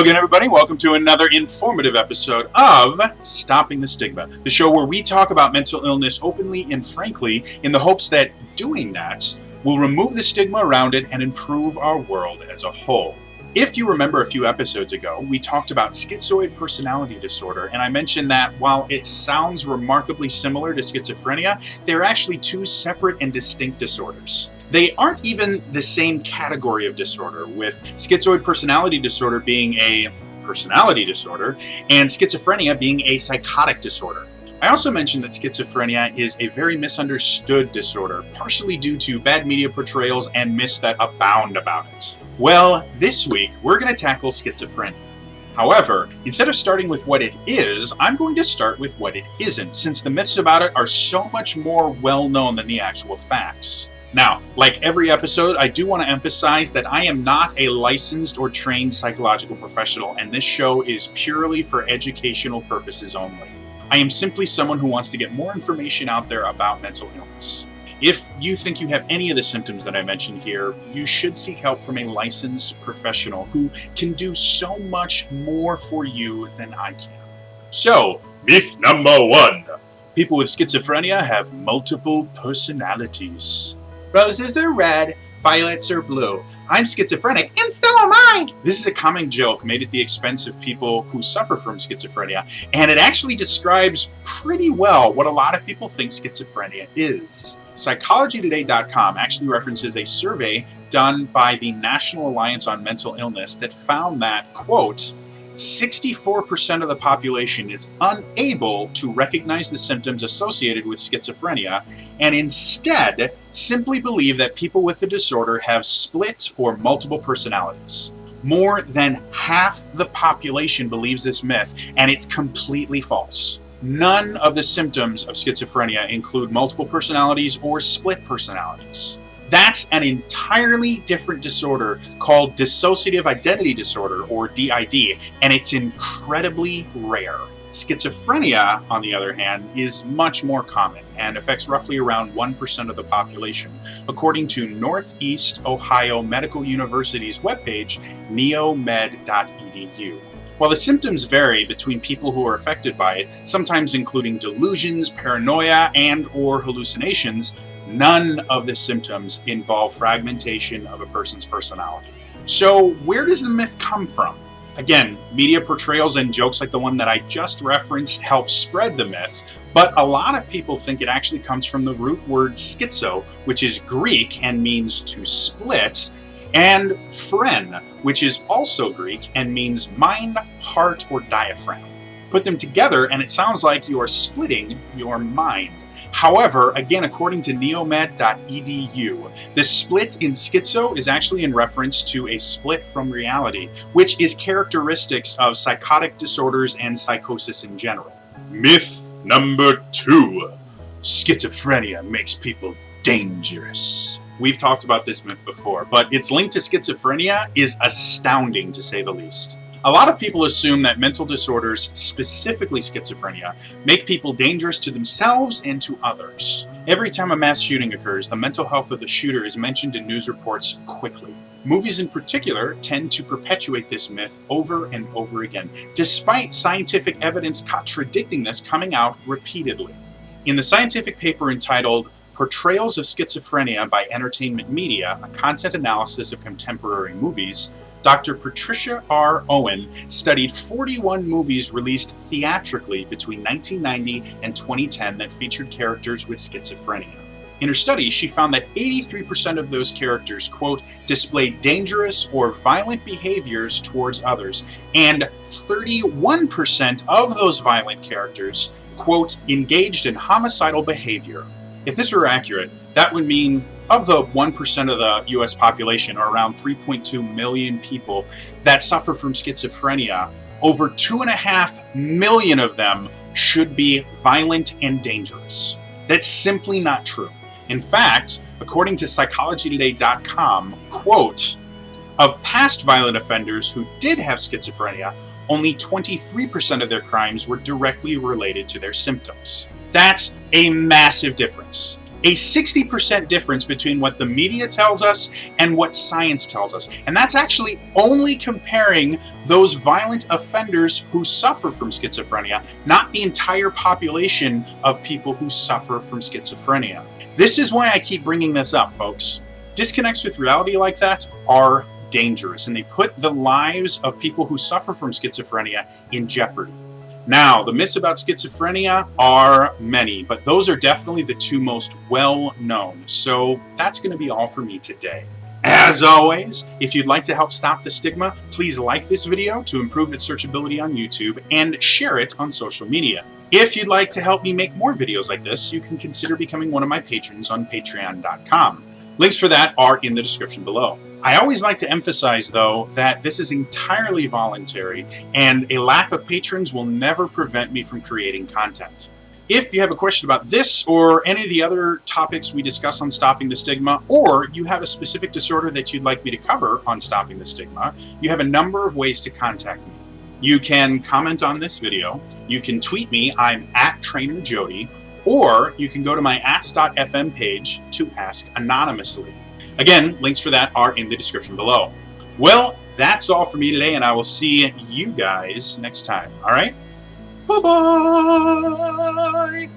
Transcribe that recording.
again, everybody. Welcome to another informative episode of Stopping the Stigma, the show where we talk about mental illness openly and frankly in the hopes that doing that will remove the stigma around it and improve our world as a whole. If you remember a few episodes ago, we talked about schizoid personality disorder, and I mentioned that while it sounds remarkably similar to schizophrenia, they're actually two separate and distinct disorders. They aren't even the same category of disorder, with schizoid personality disorder being a personality disorder and schizophrenia being a psychotic disorder. I also mentioned that schizophrenia is a very misunderstood disorder, partially due to bad media portrayals and myths that abound about it. Well, this week we're going to tackle schizophrenia. However, instead of starting with what it is, I'm going to start with what it isn't, since the myths about it are so much more well known than the actual facts. Now, like every episode, I do want to emphasize that I am not a licensed or trained psychological professional, and this show is purely for educational purposes only. I am simply someone who wants to get more information out there about mental illness. If you think you have any of the symptoms that I mentioned here, you should seek help from a licensed professional who can do so much more for you than I can. So, myth number 1. People with schizophrenia have multiple personalities. Roses are red, violets are blue. I'm schizophrenic, and so am I! This is a common joke made at the expense of people who suffer from schizophrenia, and it actually describes pretty well what a lot of people think schizophrenia is. PsychologyToday.com actually references a survey done by the National Alliance on Mental Illness that found that, quote, 64% of the population is unable to recognize the symptoms associated with schizophrenia and instead simply believe that people with the disorder have split or multiple personalities. More than half the population believes this myth, and it's completely false. None of the symptoms of schizophrenia include multiple personalities or split personalities. That's an entirely different disorder called dissociative identity disorder, or DID, and it's incredibly rare. Schizophrenia, on the other hand, is much more common and affects roughly around 1% of the population, according to Northeast Ohio Medical University's webpage, neomed.edu. While the symptoms vary between people who are affected by it, sometimes including delusions, paranoia, and/or hallucinations, none of the symptoms involve fragmentation of a person's personality. So where does the myth come from? Again, media portrayals and jokes like the one that I just referenced help spread the myth, but a lot of people think it actually comes from the root word schizo, which is Greek and means to split, and phren, which is also Greek and means mind, heart, or diaphragm. Put them together and it sounds like you are splitting your mind. However, again, according to neomed.edu, the split in schizo is actually in reference to a split from reality, which is characteristics of psychotic disorders and psychosis in general. Myth number 2. Schizophrenia makes people dangerous. We've talked about this myth before, but its link to schizophrenia is astounding to say the least. A lot of people assume that mental disorders, specifically schizophrenia, make people dangerous to themselves and to others. Every time a mass shooting occurs, the mental health of the shooter is mentioned in news reports quickly. Movies in particular tend to perpetuate this myth over and over again, despite scientific evidence contradicting this coming out repeatedly. In the scientific paper entitled Portrayals of Schizophrenia by Entertainment Media, a content analysis of contemporary movies, Dr. Patricia R. Owen studied 41 movies released theatrically between 1990 and 2010 that featured characters with schizophrenia. In her study, she found that 83% of those characters, quote, displayed dangerous or violent behaviors towards others, and 31% of those violent characters, quote, engaged in homicidal behavior. If this were accurate, that would mean of the 1% of the US population, or around 3.2 million people that suffer from schizophrenia, over 2.5 million of them should be violent and dangerous. That's simply not true. In fact, according to PsychologyToday.com, quote, of past violent offenders who did have schizophrenia, only 23% of their crimes were directly related to their symptoms. That's a massive difference. A 60% difference between what the media tells us and what science tells us. And that's actually only comparing those violent offenders who suffer from schizophrenia, not the entire population of people who suffer from schizophrenia. This is why I keep bringing this up, folks. Disconnects with reality like that are dangerous, and they put the lives of people who suffer from schizophrenia in jeopardy. Now, the myths about schizophrenia are many, but those are definitely the two most well-known. So that's going to be all for me today. As always, if you'd like to help stop the stigma, please like this video to improve its searchability on YouTube and share it on social media. If you'd like to help me make more videos like this, you can consider becoming one of my patrons on patreon.com. Links for that are in the description below. I always like to emphasize, though, that this is entirely voluntary, and a lack of patrons will never prevent me from creating content. If you have a question about this or any of the other topics we discuss on Stopping the Stigma, or you have a specific disorder that you'd like me to cover on Stopping the Stigma, you have a number of ways to contact me. You can comment on this video, you can tweet me, I'm @TrainerJody, or you can go to my Ask.fm page to ask anonymously. Again, links for that are in the description below. Well, that's all for me today, and I will see you guys next time. All right? Bye-bye!